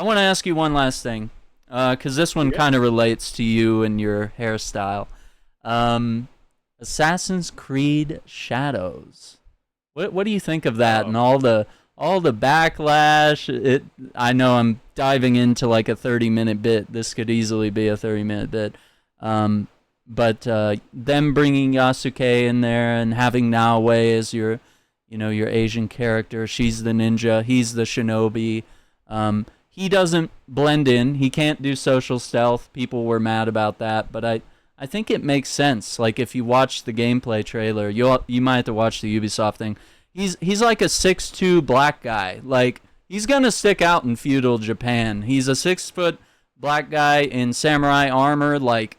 I want to ask you one last thing, because this one Yeah. kind of relates to you and your hairstyle. Um, Assassin's Creed Shadows. What do you think of that Oh, and all the backlash? I know I'm diving into like a 30-minute bit. This could easily be a 30-minute bit. Um, but them bringing Yasuke in there and having Naoe as your Asian character. She's the ninja. He's the shinobi. He doesn't blend in. He can't do social stealth. People were mad about that, but I think it makes sense. Like if you watch the gameplay trailer, you might have to watch the Ubisoft thing. He's like a 6'2" black guy. Like he's gonna stick out in feudal Japan. He's a 6 foot black guy in samurai armor, like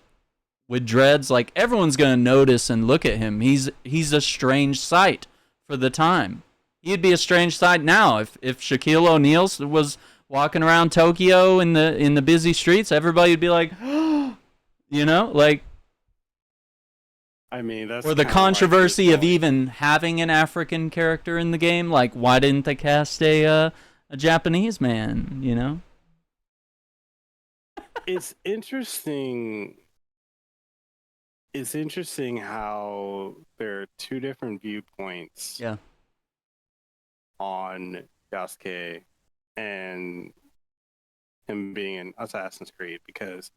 with dreads. Like everyone's gonna notice and look at him. He's a strange sight for the time. He'd be a strange sight now if Shaquille O'Neal was walking around Tokyo in the busy streets. Everybody would be like, like I mean, that's or the kind of like his controversy of point. even having an African character in the game. Like, why didn't they cast a Japanese man? It's interesting. It's interesting how there are two different viewpoints Yeah. on Yasuke and him being in Assassin's Creed because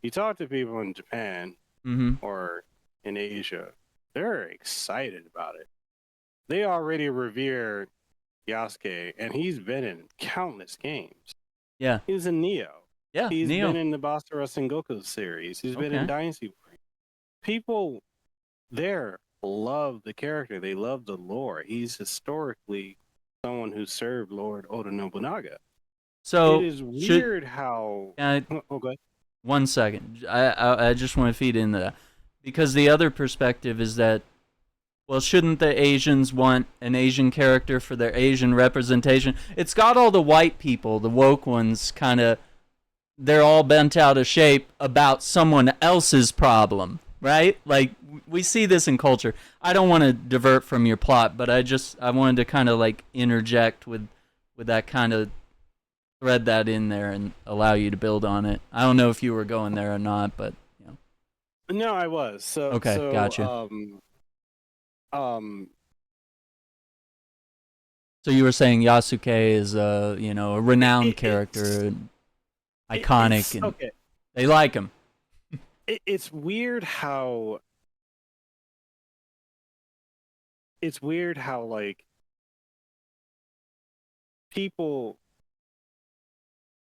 you talk to people in Japan Mm-hmm. or in Asia, they're excited about it. They already revere Yasuke, and he's been in countless games. Yeah. He's in Neo. Yeah. He's been Neo. in the Basara Sengoku series. He's been in Okay. Dynasty Warriors. People there love the character. They love the lore. He's historically someone who served Lord Oda Nobunaga. It So is should weird how. uh, Okay. 1 second. I just want to feed into that because the other perspective is that, well, shouldn't the Asians want an Asian character for their Asian representation? It's got all the white people, the woke ones, kind of, they're all bent out of shape about someone else's problem, right? Like we see this in culture. I don't want to divert from your plot, but I wanted to kind of like interject with that kind of thread that in there and allow you to build on it. I don't know if you were going there or not, but No, I was. So okay, so gotcha. um um So you were saying Yasuke is a renowned character, iconic, it's and okay. they like him. It's weird how like people,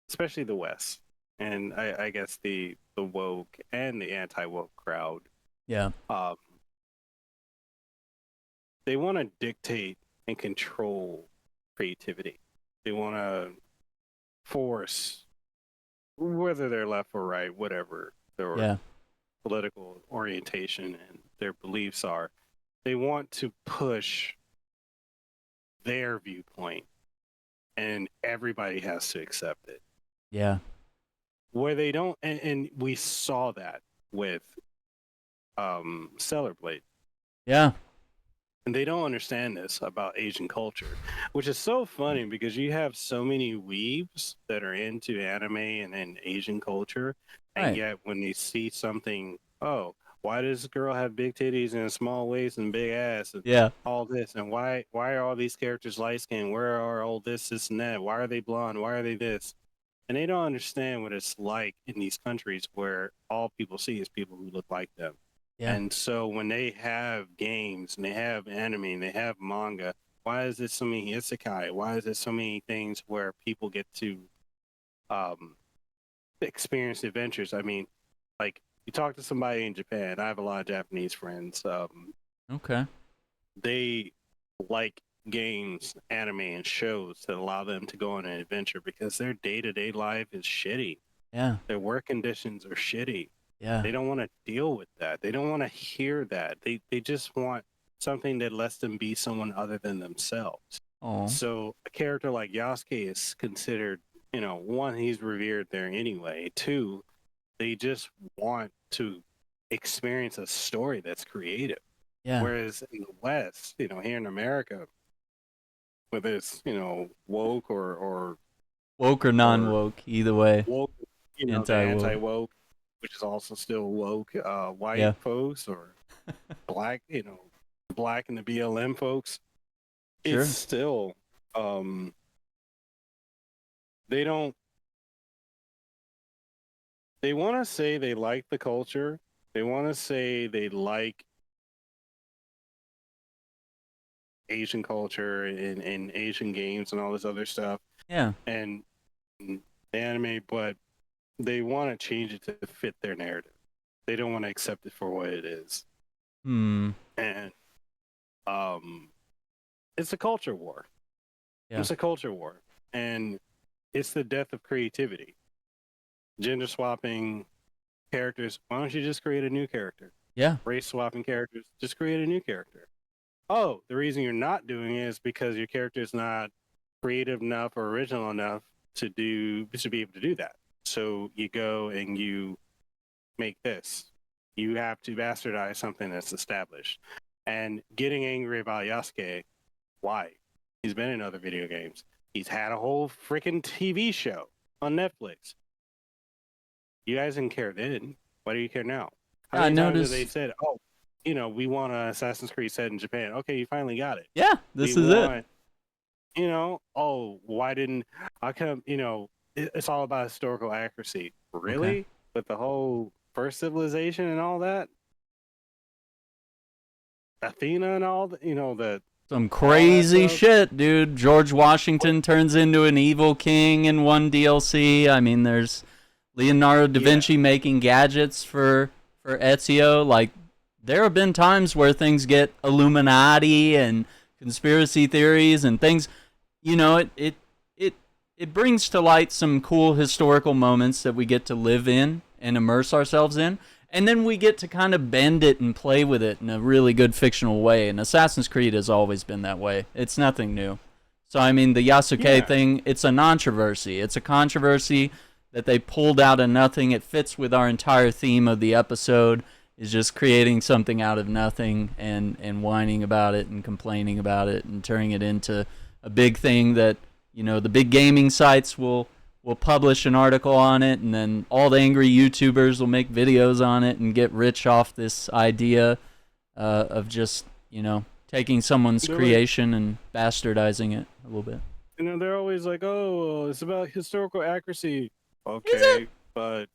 especially the West, and I guess the woke and the anti woke crowd, Yeah, um, they want to dictate and control creativity. They want to force, whether they're left or right, whatever their yeah, political orientation and their beliefs are. They want to push their viewpoint, and everybody has to accept it. yeah, Where they don't, and we saw that with Stellar Blade, yeah. and they don't understand this about Asian culture, which is so funny because you have so many weebs that are into anime and Asian culture, and Right. yet when they see something, oh, why does this girl have big titties and a small waist and big ass and Yeah, all this, and why are all these characters light skinned? Where are all this and that? Why are they blonde? Why are they this? And they don't understand what it's like in these countries where all people see is people who look like them. yeah, And so when they have games and they have anime and they have manga, why is there so many isekai? Why is there so many things where people get to um, experience adventures? I mean, like you talk to somebody in Japan. I have a lot of Japanese friends. okay, They like games, anime, and shows that allow them to go on an adventure because their day to day life is shitty. yeah, Their work conditions are shitty. yeah. They don't want to deal with that. They don't want to hear that. They just want something that lets them be someone other than themselves. Oh, So a character like Yasuke is considered, one, he's revered there anyway. Two, they just want to experience a story that's creative. yeah, Whereas in the West, here in America, whether it's, woke or Woke or non-woke, either way. woke, the Anti-woke. anti-woke, which is also still woke, white Yeah. folks or black, black and the BLM folks. It's Sure. still, they don't, they want to say they like the culture. They want to say they like Asian culture and Asian games and all this other stuff Yeah. and anime, but they want to change it to fit their narrative. They don't want to accept it for what it is. And it's a culture war. Yeah. It's a culture war. And it's the death of creativity. Gender swapping characters. Why don't you just create a new character? Yeah. Race swapping characters. Just create a new character. Oh, the reason you're not doing it is because your character is not creative enough or original enough to be able to do that. So you go and you make this. You have to bastardize something that's established. And getting angry about Yasuke, why? He's been in other video games. He's had a whole freaking TV show on Netflix. You guys didn't care then. Why do you care now? How many times have they said, oh, we want an Assassin's Creed set in Japan. Okay, you finally got it. Yeah, this is it. Oh, why didn't I come? It's all about historical accuracy. Really? Okay. With the whole first civilization and all that? Athena and all the some crazy shit, dude. George Washington turns into an evil king in one DLC. I mean, there's Leonardo da Vinci making gadgets for Ezio. Like, there have been times where things get Illuminati and conspiracy theories and things. It brings to light some cool historical moments that we get to live in and immerse ourselves in. And then we get to kind of bend it and play with it in a really good fictional way. And Assassin's Creed has always been that way. It's nothing new. So, I mean, the Yasuke thing, it's a controversy. It's a controversy that they pulled out of nothing. It fits with our entire theme of the episode, is just creating something out of nothing and whining about it and complaining about it and turning it into a big thing that, the big gaming sites will publish an article on it, and then all the angry YouTubers will make videos on it and get rich off this idea of just, taking someone's creation and bastardizing it a little bit. They're always like, oh, it's about historical accuracy. Okay, but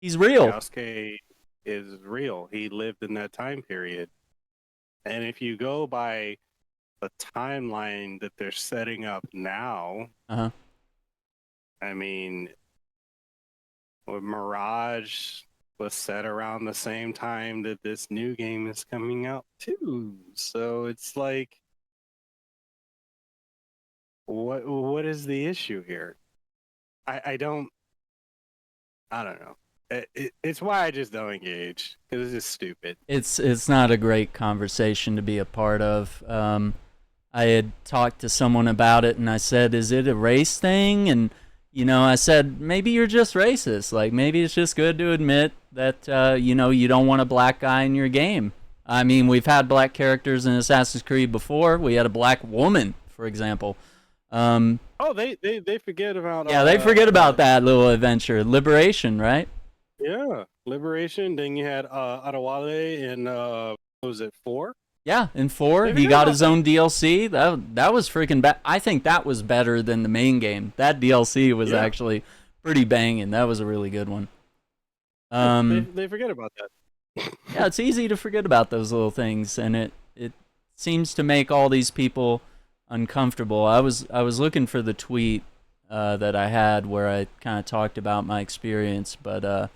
he's real. Yasuke is real. He lived in that time period. And if you go by the timeline that they're setting up now, I mean, Mirage was set around the same time that this new game is coming out too. So it's like, what is the issue here? I don't know. It's why I just don't engage, because it's just stupid. It's not a great conversation to be a part of. I had talked to someone about it, and I said, "Is it a race thing?" And I said, maybe you're just racist. Like, maybe it's just good to admit that, you don't want a black guy in your game. I mean, we've had black characters in Assassin's Creed before. We had a black woman, for example. They forget about... Yeah, they forget about that little adventure. Liberation, right? Yeah, Liberation. Then you had Adewale in, what was it, 4? Yeah, in 4, he got his own DLC. That was freaking bad. I think that was better than the main game. That DLC was actually pretty banging. That was a really good one. They forget about that. Yeah, it's easy to forget about those little things, and it seems to make all these people uncomfortable. I was looking for the tweet that I had where I kind of talked about my experience, but I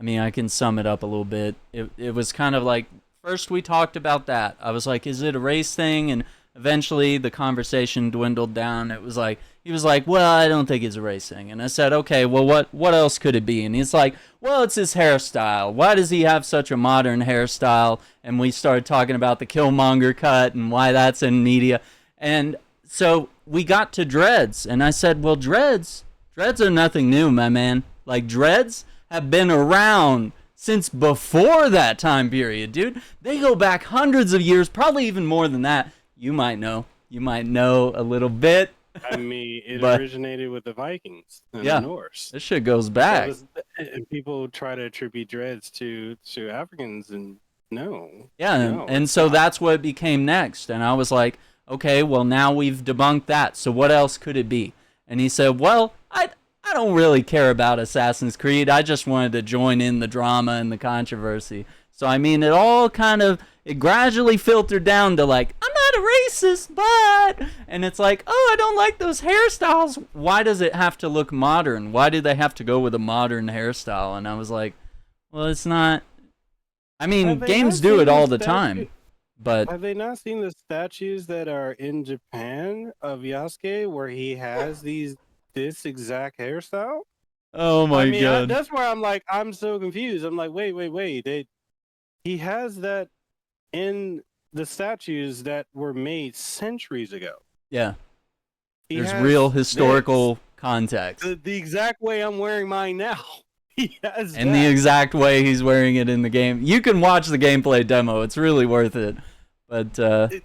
mean, I can sum it up a little bit. It was kind of like, first we talked about that. I was like, is it a race thing? And eventually the conversation dwindled down. He was like, well, I don't think it's a race thing. And I said, okay, well, what else could it be? And he's like, well, it's his hairstyle. Why does he have such a modern hairstyle? And we started talking about the Killmonger cut and why that's in media. And so we got to dreads. And I said, well, dreads are nothing new, my man. Like, dreads have been around since before that time period, dude. They go back hundreds of years, probably even more than that. You might know a little bit. I mean, it But originated with the Vikings and the yeah, Norse. this shit goes That back. was, and people try to attribute dreads to Africans, and no, Yeah, no, and it's so not. that's what became next. And I was like, okay, well now we've debunked that. So what else could it be? And he said, well, I don't really care about Assassin's Creed. I just wanted to join in the drama and the controversy. So I mean, it all kind of it gradually filtered down to like, I'm not a racist, but and it's like, oh, I don't like those hairstyles. Why does it have to look modern? Why do they have to go with a modern hairstyle? And I was like, well, it's not. I mean, Have they games not do it seen the all the time, statue? but Have they not seen the statues that are in Japan of Yasuke where he has this exact hairstyle? oh I my mean, god. that's where I'm like, I'm so confused. I'm like, wait. He has that in the statues that were made centuries ago. Yeah, He there's real has this historical context. the exact way I'm wearing mine now. He has And the that. exact way he's wearing it in the game. You can watch the gameplay demo. It's really worth it. But It,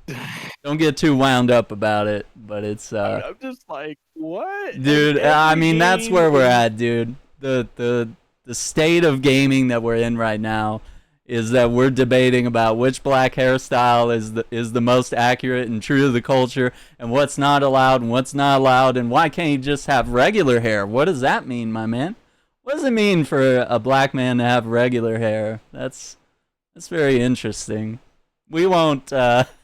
don't get too wound up about it. But it's I'm just like, what? And dude, I every mean that's game where we're in at, dude. The state of gaming that we're in right now is that we're debating about which black hairstyle is the most accurate and true to the culture, and what's not allowed and what's not allowed, and why can't you just have regular hair? What does that mean, my man? What does it mean for a black man to have regular hair? That's very interesting. We won't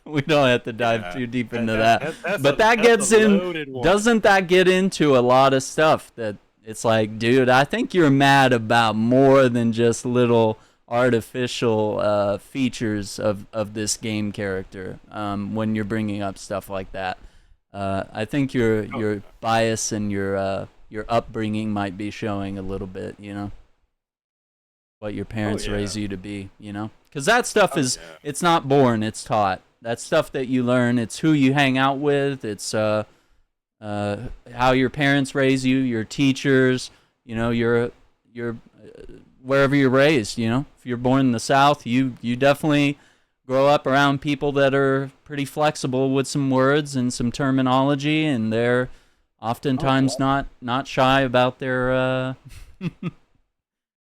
we don't have to dive yeah, too deep that, into that, that. that that's But a that that's a gets in loaded one. doesn't that get into a lot of stuff that it's like, dude, I think you're mad about more than just little artificial features of this game character when you're bringing up stuff like that. I think Oh, your bias and your upbringing might be showing a little bit, you know, what your oh parents yeah, raise you to be, you know, because that stuff oh is yeah. it's not born, it's taught. That's stuff that you learn. It's who you hang out with. It's how your parents raise you, your teachers, you know, your wherever you're raised. You know, if you're born in the South, you definitely grow up around people that are pretty flexible with some words and some terminology, and they're Oh, oftentimes not shy about their Hawaii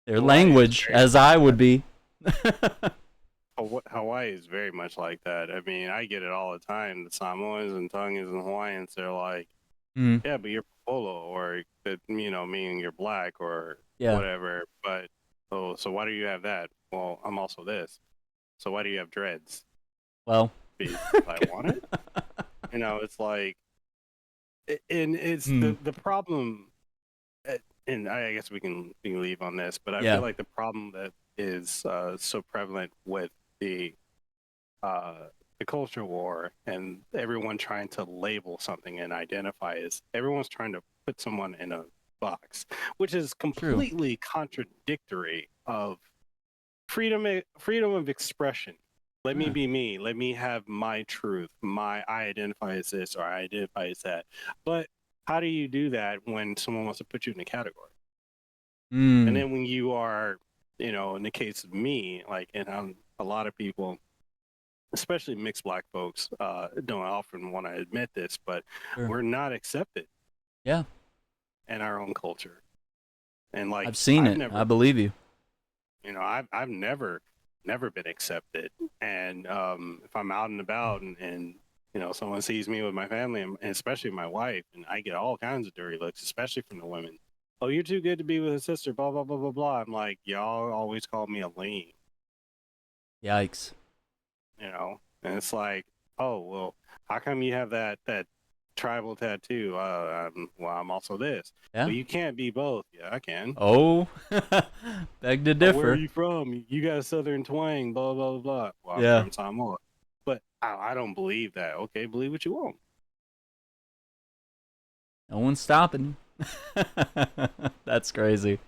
is language, very as much I like would that. be. Hawaii is very much like that. I mean, I get it all the time. The Samoans and Tongans and Hawaiians, they're like, Mm, yeah, but you're Polo, or that, meaning you're black or yeah. whatever. But so why do you have that? Well, I'm also this. So why do you have dreads? Well. Because I want it. It's like, and it's Hmm. the problem. And I guess we can leave on this, but I feel Yeah. like the problem that is so prevalent with the uh, the culture war and everyone trying to label something and identify is everyone's trying to put someone in a box, which is True. completely contradictory of freedom of expression. Let me Yeah. be me. Let me have my truth. I identify as this or I identify as that. But how do you do that when someone wants to put you in a category? And Mm. then when you are, in the case of me, like, and a lot of people, especially mixed black folks, don't often want to admit this, but Sure. we're not accepted Yeah. in our own culture. And like, I've seen I've it. I never, been. You. I've never been accepted. And if I'm out and about and someone sees me with my family and especially my wife, and I get all kinds of dirty looks, especially from the women. Oh, you're too good to be with a sister, blah, blah, blah, blah, blah. I'm like, y'all always call me a lean, Yikes. And it's like, oh, well, how come you have that tribal tattoo? I'm also this. Yeah. Well, you can't be both. Yeah, I can. Oh, beg to Oh, where are differ. you from? You got a southern twang, blah, blah, blah, blah. Well, I'm Yeah. from Samoa. But I don't believe that. Okay, believe what you want. No one's stopping you. That's crazy.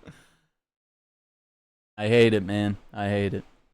I hate it, man. I hate it.